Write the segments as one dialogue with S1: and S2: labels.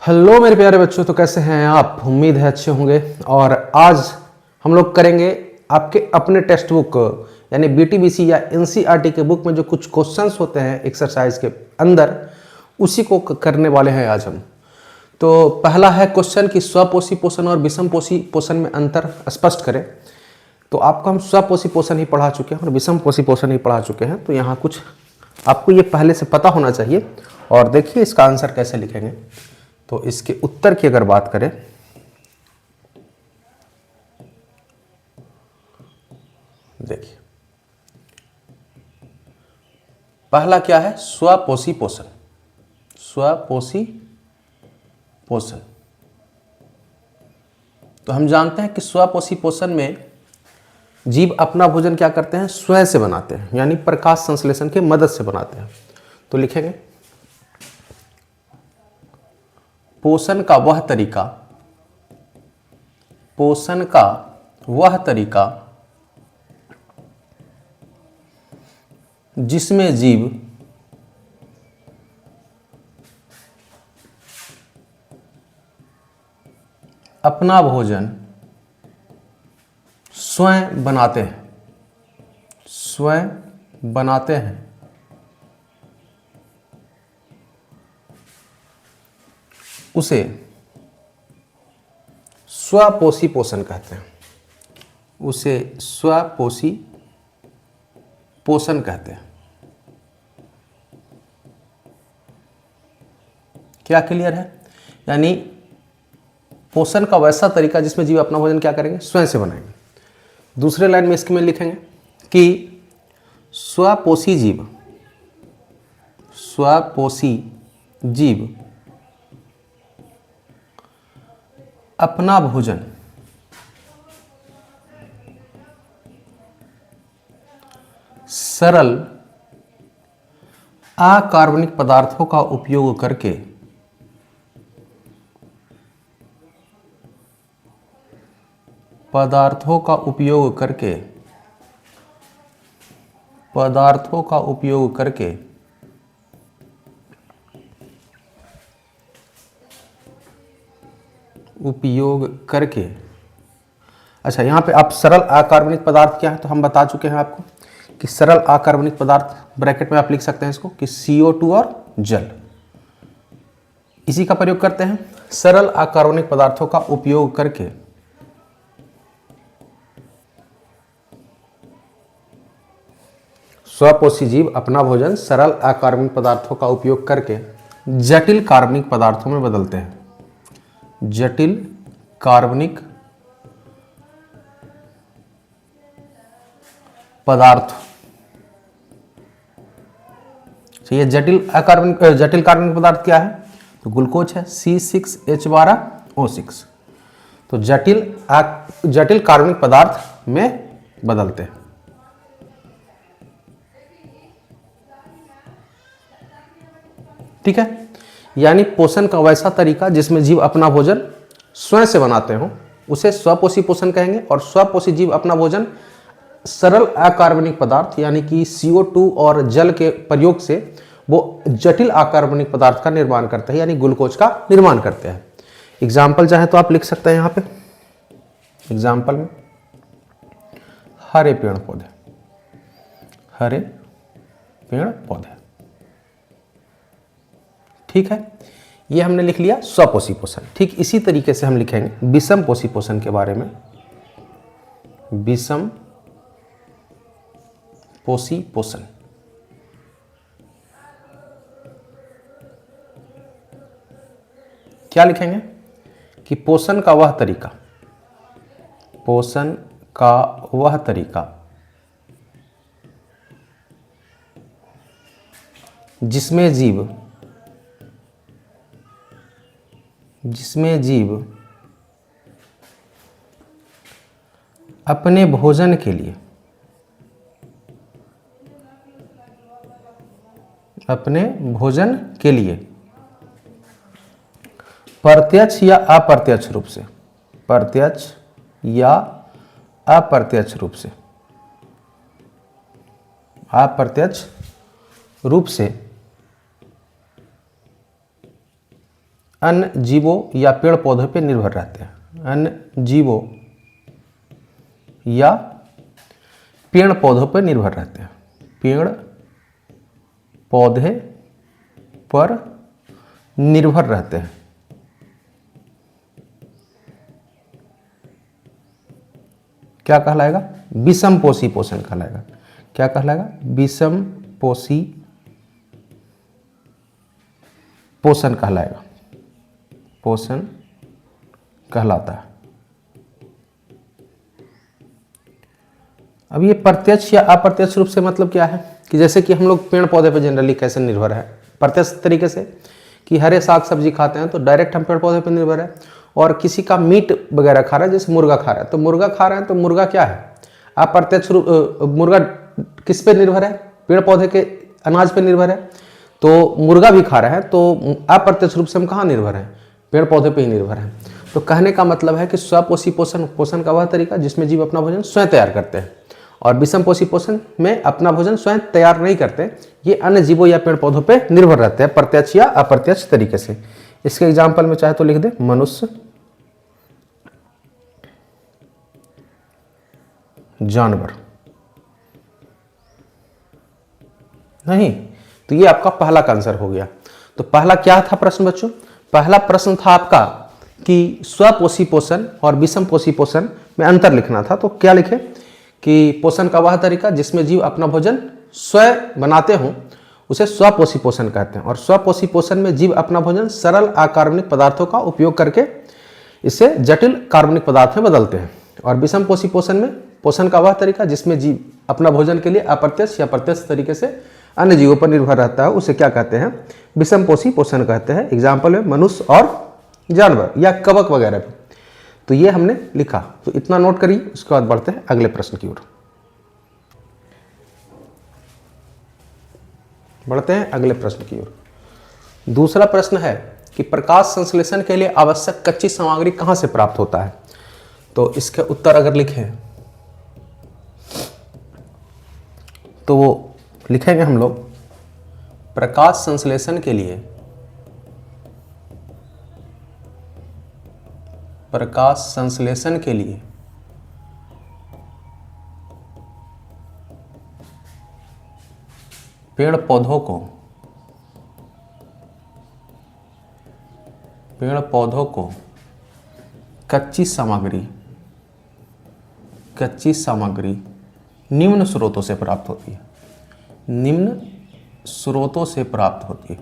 S1: Hello मेरे प्यारे बच्चों, तो कैसे हैं आप? उम्मीद है अच्छे होंगे। और आज हम लोग करेंगे आपके अपने टेक्स्ट बुक यानी बीटीबीसी या एनसीईआरटी के बुक में जो कुछ क्वेश्चंस होते हैं एक्सरसाइज के अंदर, उसी को करने वाले हैं आज हम। तो पहला है क्वेश्चन कि स्वपोषी पोषण और विषमपोषी पोषण में अंतर स्पष्ट करें। तो आपको हम स्वपोषी पोषण ही पढ़ा चुके हैं और विषमपोषी पोषण ही पढ़ा चुके हैं, तो यहाँ कुछ आपको ये पहले से पता होना चाहिए। और देखिए इसका आंसर कैसे लिखेंगे। तो इसके उत्तर की अगर बात करें, देखिए पहला क्या है? स्वपोषी पोषण। स्वपोषी पोषण, तो हम जानते हैं कि स्वपोषी पोषण में जीव अपना भोजन क्या करते हैं? स्वयं से बनाते हैं, यानी प्रकाश संश्लेषण की मदद से बनाते हैं। तो लिखेंगे पोषण का वह तरीका, पोषण का वह तरीका जिसमें जीव अपना भोजन स्वयं बनाते हैं, स्वयं बनाते हैं, उसे स्वपोषी पोषण कहते हैं। उसे स्वपोषी पोषण कहते हैं। क्या क्लियर है? यानी पोषण का वैसा तरीका जिसमें जीव अपना भोजन क्या करेंगे? स्वयं से बनाएंगे। दूसरे लाइन में इसके में लिखेंगे कि स्वपोषी जीव, स्वपोषी जीव अपना भोजन सरल अकार्बनिक पदार्थों का उपयोग करके पदार्थों का उपयोग करके अच्छा, यहाँ पे आप सरल अकार्बनिक पदार्थ क्या है तो हम बता चुके हैं आपको कि सरल अकार्बनिक पदार्थ ब्रैकेट में आप लिख सकते हैं इसको कि CO2 और जल, इसी का प्रयोग करते हैं। सरल अकार्बनिक पदार्थों का उपयोग करके स्वपोषी जीव अपना भोजन सरल अकार्बनिक पदार्थों का उपयोग करके जटिल कार्बनिक पदार्थों में बदलते हैं। जटिल कार्बनिक पदार्थ, तो ये जटिल कार्बनिक पदार्थ क्या है? तो ग्लूकोज है, C6H12O6। तो जटिल कार्बनिक पदार्थ में बदलते हैं। ठीक है, यानी पोषण का वैसा तरीका जिसमें जीव अपना भोजन स्वयं से बनाते हो उसे स्वपोषी पोषण कहेंगे। और स्वपोषी जीव अपना भोजन सरल अकार्बनिक पदार्थ यानी कि CO2 और जल के प्रयोग से वो जटिल अकार्बनिक पदार्थ का निर्माण करते हैं, यानी ग्लूकोज का निर्माण करते हैं। एग्जाम्पल चाहे तो आप लिख सकते हैं यहाँ पे। एग्जाम्पल में हरे पेड़ पौधे, हरे पेड़ पौधे। ठीक है, ये हमने लिख लिया स्वपोषी पोषण। ठीक इसी तरीके से हम लिखेंगे विषमपोषी पोषण के बारे में। विषम पोषी पोषण, क्या लिखेंगे कि पोषण का वह तरीका, पोषण का वह तरीका जिसमें जीव अपने भोजन के लिए प्रत्यक्ष या अप्रत्यक्ष रूप से अन्य जीवों या पेड़ पौधों पर निर्भर रहते हैं। अन्य जीवों या पेड़ पौधों पर निर्भर रहते हैं। पेड़ पौधे पर निर्भर रहते हैं। क्या कहलाएगा? विषमपोषी पोषण कहलाएगा। क्या कहलाएगा? विषमपोषी पोषण कहलाएगा। पोषण कहलाता है। अब ये प्रत्यक्ष या अप्रत्यक्ष रूप से मतलब क्या है कि जैसे कि हम लोग पेड़ पौधे पर जनरली कैसे निर्भर है, प्रत्यक्ष तरीके से कि हरे साग सब्जी खाते हैं तो डायरेक्ट हम पेड़ पौधे पर निर्भर है। और किसी का मीट वगैरह खा रहा है, जैसे मुर्गा खा रहा है, तो मुर्गा खा रहा है तो मुर्गा क्या है? अप्रत्यक्ष रूप मुर्गा किस पे निर्भर है? पेड़ पौधे के अनाज पे निर्भर है। तो मुर्गा भी खा रहा है तो अप्रत्यक्ष रूप से हम कहाँ निर्भर हैं? पेड़ पौधे पे ही निर्भर हैं। तो कहने का मतलब है कि स्वपोषी पोषण का वह तरीका जिसमें जीव अपना भोजन स्वयं तैयार करते हैं, और विषमपोषी पोषण में अपना भोजन स्वयं तैयार नहीं करते, ये अन्य जीवों या पेड़ पौधों पे निर्भर रहते हैं प्रत्यक्ष या अप्रत्यक्ष तरीके से। इसके एग्जाम्पल में चाहे तो लिख दे मनुष्य, जानवर। नहीं तो ये आपका पहला का आंसर हो गया। तो पहला क्या था प्रश्न बच्चों? पहला प्रश्न था आपका कि स्वपोषी पोषण और विषमपोषी पोषण में अंतर लिखना था। तो क्या लिखे कि पोषण का वह तरीका जिसमें जीव अपना भोजन स्वयं बनाते हों उसे स्वपोषी पोषण कहते हैं, और स्वपोषी पोषण में जीव अपना भोजन सरल अकार्बनिक पदार्थों का उपयोग करके इसे जटिल कार्बनिक पदार्थ में बदलते हैं। और विषमपोषी पोषण में पोषण का वह तरीका जिसमें जीव अपना भोजन के लिए अप्रत्यक्ष या प्रत्यक्ष तरीके से अन्य जीवों पर निर्भर रहता है, उसे क्या कहते हैं? विषमपोषी पोषण कहते हैं। एग्जाम्पल में मनुष्य और जानवर या कवक वगैरह भी। तो ये हमने लिखा, तो इतना नोट करिए। उसके बाद बढ़ते हैं अगले प्रश्न की ओर। बढ़ते हैं अगले प्रश्न की ओर। दूसरा प्रश्न है कि प्रकाश संश्लेषण के लिए आवश्यक कच्ची सामग्री कहां से प्राप्त होता है? तो इसके उत्तर अगर लिखें तो वो लिखेंगे हम लोग, प्रकाश संश्लेषण के लिए पेड़ पौधों को कच्ची सामग्री निम्न स्रोतों से प्राप्त होती है।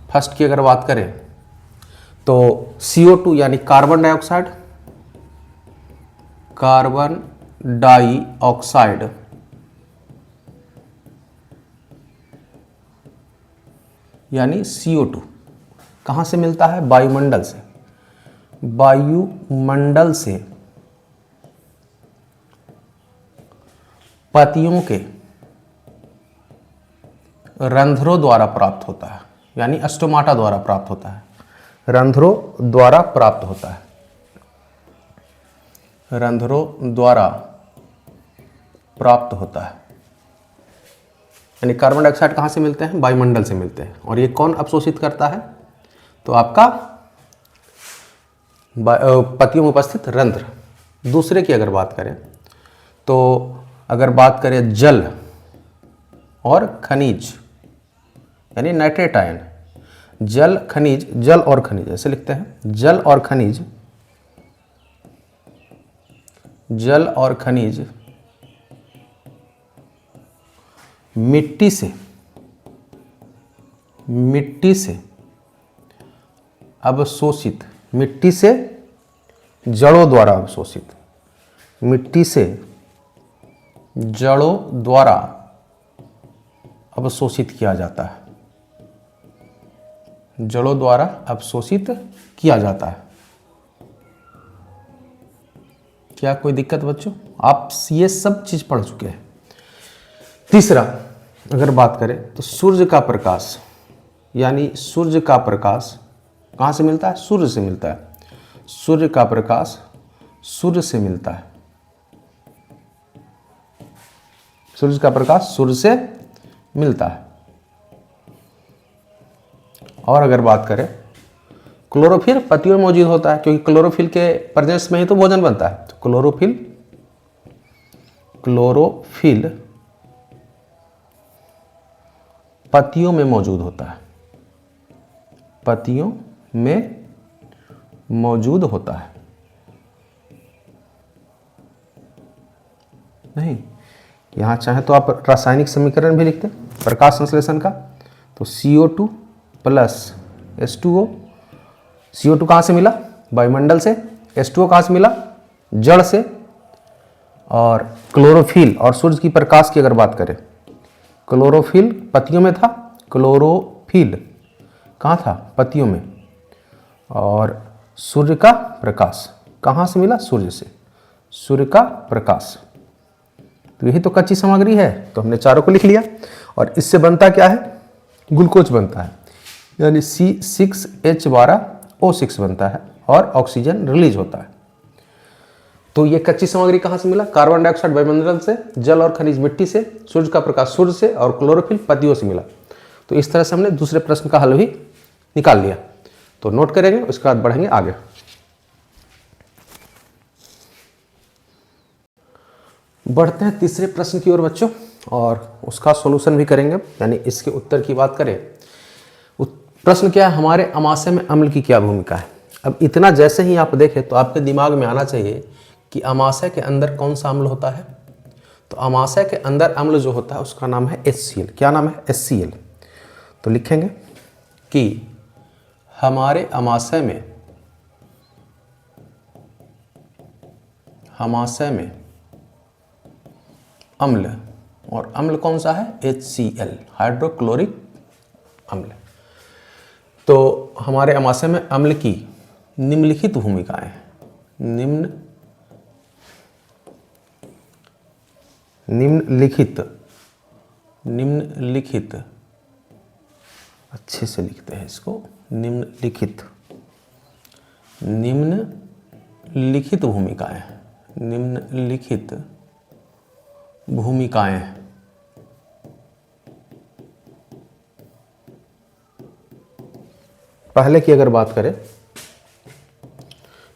S1: फर्स्ट की अगर बात करें तो CO2 यानी कार्बन डाइऑक्साइड यानी CO2 कहाँ से मिलता है? वायुमंडल से पत्तियों के रंध्रों द्वारा प्राप्त होता है, यानी स्टोमाटा द्वारा प्राप्त होता है। रंध्रों द्वारा प्राप्त होता है। यानी कार्बन डाइऑक्साइड कहाँ से मिलते हैं? वायुमंडल से मिलते हैं। और ये कौन अवशोषित करता है? तो आपका पत्तियों में उपस्थित रंध्र। दूसरे की अगर बात करें तो अगर बात करें जल और खनिज यानी नाइट्रेट आयन, जल और खनिज ऐसे लिखते हैं। जल और खनिज मिट्टी से अवशोषित, मिट्टी से जड़ों द्वारा अवशोषित किया जाता है। क्या कोई दिक्कत बच्चों? आप ये सब चीज पढ़ चुके हैं। तीसरा अगर बात करें तो सूर्य का प्रकाश कहाँ से मिलता है? सूर्य से मिलता है। सूर्य का प्रकाश सूर्य से मिलता है। सूरज का प्रकाश सूर्य से मिलता है। और अगर बात करें क्लोरोफिल पत्तियों में मौजूद होता है, क्योंकि क्लोरोफिल के प्रेजेंस में ही तो भोजन बनता है। तो क्लोरोफिल पत्तियों में मौजूद होता है, पत्तियों में मौजूद होता है। नहीं, यहां चाहे तो आप रासायनिक समीकरण भी लिखते प्रकाश संश्लेषण का। तो CO2 प्लस H2O। CO2 कहाँ से मिला? वायुमंडल से। H2O कहाँ से मिला? जड़ से। और क्लोरोफिल और सूर्य की प्रकाश की अगर बात करें, क्लोरोफिल पत्तियों में था, क्लोरोफिल कहाँ था? पत्तियों में। और सूर्य का प्रकाश कहाँ से मिला? सूर्य से। सूर्य का प्रकाश, तो यही तो कच्ची सामग्री है। तो हमने चारों को लिख लिया। और इससे बनता क्या है? ग्लूकोज बनता है, यानी C6H12O6 बनता है और ऑक्सीजन रिलीज होता है। तो ये कच्ची सामग्री कहाँ से मिला? कार्बन डाइऑक्साइड वायुमंडल से, जल और खनिज मिट्टी से, सूर्य का प्रकाश सूर्य से, और क्लोरोफिल पत्तियों से मिला। तो इस तरह से हमने दूसरे प्रश्न का हल भी निकाल लिया। तो नोट करेंगे, उसके बाद बढ़ेंगे आगे। बढ़ते हैं तीसरे प्रश्न की ओर बच्चों, और उसका सॉल्यूशन भी करेंगे, यानी इसके उत्तर की बात करें। प्रश्न क्या है? हमारे अमाशय में अम्ल की क्या भूमिका है? अब इतना जैसे ही आप देखें तो आपके दिमाग में आना चाहिए कि अमाशय के अंदर कौन सा अम्ल होता है। तो अमाशय के अंदर अम्ल जो होता है उसका नाम है HCl। क्या नाम है? HCl। तो लिखेंगे कि हमारे अमाशय में अम्ल, और अम्ल कौन सा है? HCl, हाइड्रोक्लोरिक अम्ल। तो हमारे अमाशय में अम्ल की निम्नलिखित भूमिकाएं हैं। निम्नलिखित, अच्छे से लिखते हैं इसको, निम्नलिखित भूमिकाएं, निम्नलिखित भूमिकाएं। पहले की अगर बात करें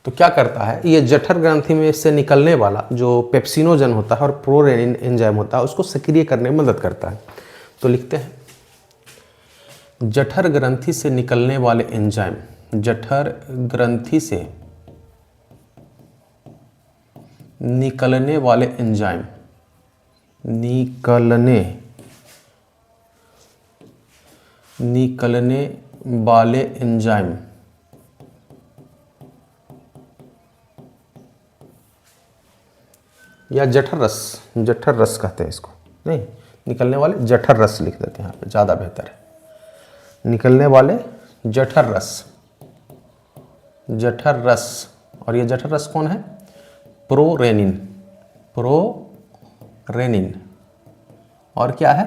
S1: तो क्या करता है? ये जठर ग्रंथि में से निकलने वाला जो पेप्सिनोजन होता है और प्रोरेनिन एंजाइम होता है उसको सक्रिय करने में मदद करता है। तो लिखते हैं जठर ग्रंथि से निकलने वाले एंजाइम, जठर ग्रंथि से निकलने वाले एंजाइम, निकलने वाले एंजाइम या जठर रस कहते हैं इसको। नहीं, निकलने वाले जठर रस लिख देते हैं यहाँ पे, ज़्यादा बेहतर है। निकलने वाले जठर रस। और ये जठर रस कौन है? प्रोरेनिन। और क्या है?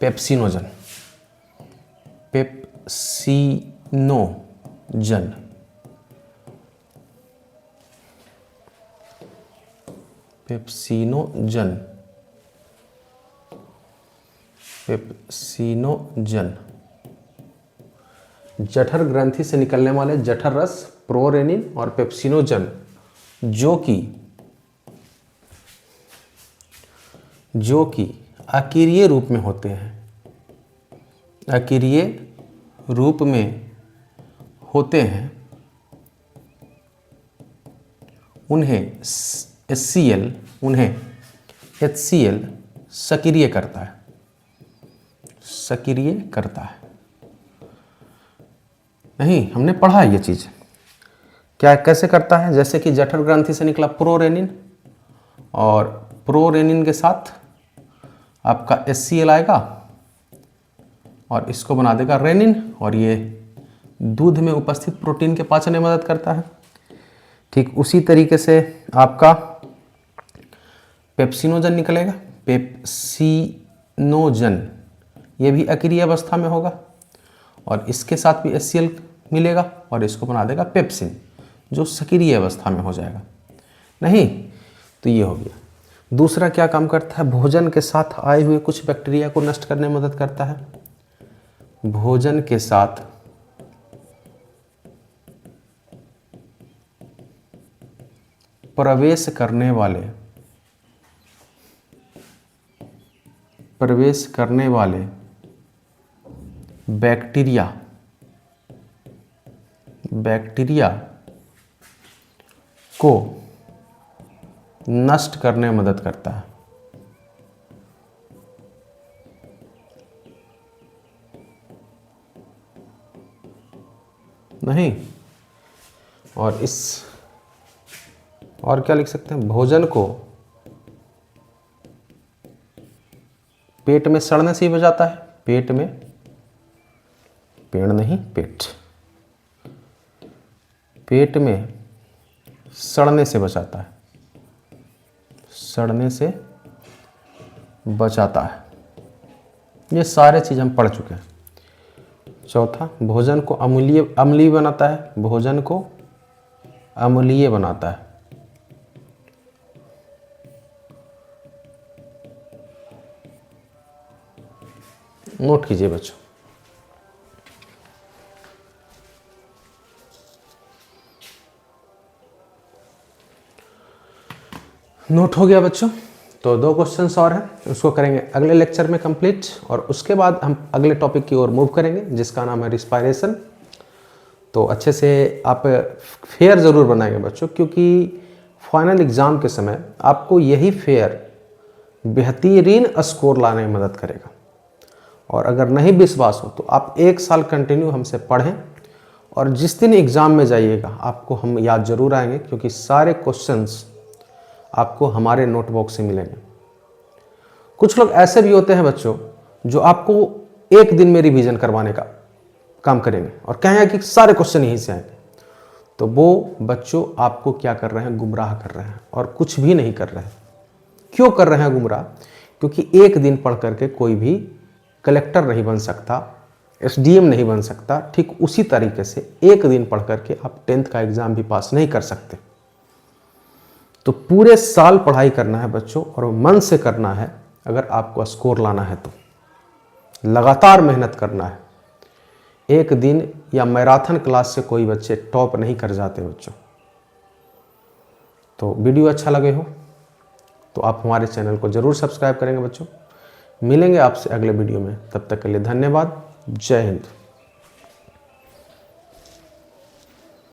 S1: पेप्सिनोजन। पेप्सिनोजन। जठर ग्रंथि से निकलने वाले जठर रस, प्रोरेनिन और पेप्सिनोजन, जो कि अकीरिय रूप में होते हैं, अकीरिय रूप में होते हैं, उन्हें HCl सक्रिय करता है। नहीं, हमने पढ़ा ये चीज क्या कैसे करता है। जैसे कि जठर ग्रंथि से निकला प्रोरेनिन, और प्रोरेनिन के साथ आपका HCl आएगा और इसको बना देगा रेनिन, और ये दूध में उपस्थित प्रोटीन के पाचन में मदद करता है। ठीक उसी तरीके से आपका पेप्सिनोजन निकलेगा, पेप्सिनोजन, ये भी अक्रिय अवस्था में होगा और इसके साथ भी HCl मिलेगा और इसको बना देगा पेप्सिन, जो सक्रिय अवस्था में हो जाएगा। नहीं तो ये हो गया। दूसरा क्या काम करता है, भोजन के साथ आए हुए कुछ बैक्टीरिया को नष्ट करने में मदद करता है। भोजन के साथ प्रवेश करने वाले बैक्टीरिया को नष्ट करने में मदद करता है। नहीं, और क्या लिख सकते हैं, भोजन को पेट में सड़ने से ही बचाता है। पेट में सड़ने से बचाता है। ये सारे चीज हम पढ़ चुके हैं। चौथा, भोजन को अम्लीय बनाता है। भोजन को अम्लीय बनाता है। नोट कीजिए बच्चों। नोट हो गया बच्चों। तो 2 क्वेश्चंस और हैं, उसको करेंगे अगले लेक्चर में कंप्लीट, और उसके बाद हम अगले टॉपिक की ओर मूव करेंगे जिसका नाम है रिस्पायरेशन। तो अच्छे से आप फेयर ज़रूर बनाएंगे बच्चों, क्योंकि फाइनल एग्ज़ाम के समय आपको यही फेयर बेहतरीन स्कोर लाने में मदद करेगा। और अगर नहीं विश्वास हो तो आप 1 साल कंटिन्यू हमसे पढ़ें, और जिस दिन एग्ज़ाम में जाइएगा आपको हम याद ज़रूर आएंगे, क्योंकि सारे क्वेश्चंस आपको हमारे नोटबुक से मिलेंगे। कुछ लोग ऐसे भी होते हैं बच्चों जो आपको 1 दिन में रिवीजन करवाने का काम करेंगे और कहेंगे कि सारे क्वेश्चन यहीं से आएंगे। तो वो बच्चों आपको क्या कर रहे हैं, गुमराह कर रहे हैं और कुछ भी नहीं कर रहे हैं। क्यों कर रहे हैं गुमराह? क्योंकि 1 दिन पढ़ करके कोई भी कलेक्टर नहीं बन सकता, SDM नहीं बन सकता। ठीक उसी तरीके से 1 दिन पढ़ करके आप 10th का एग्ज़ाम भी पास नहीं कर सकते। तो पूरे साल पढ़ाई करना है बच्चों, और मन से करना है। अगर आपको स्कोर लाना है तो लगातार मेहनत करना है। 1 दिन या मैराथन क्लास से कोई बच्चे टॉप नहीं कर जाते बच्चों। तो वीडियो अच्छा लगे हो तो आप हमारे चैनल को जरूर सब्सक्राइब करेंगे बच्चों। मिलेंगे आपसे अगले वीडियो में, तब तक के लिए धन्यवाद। जय हिंद।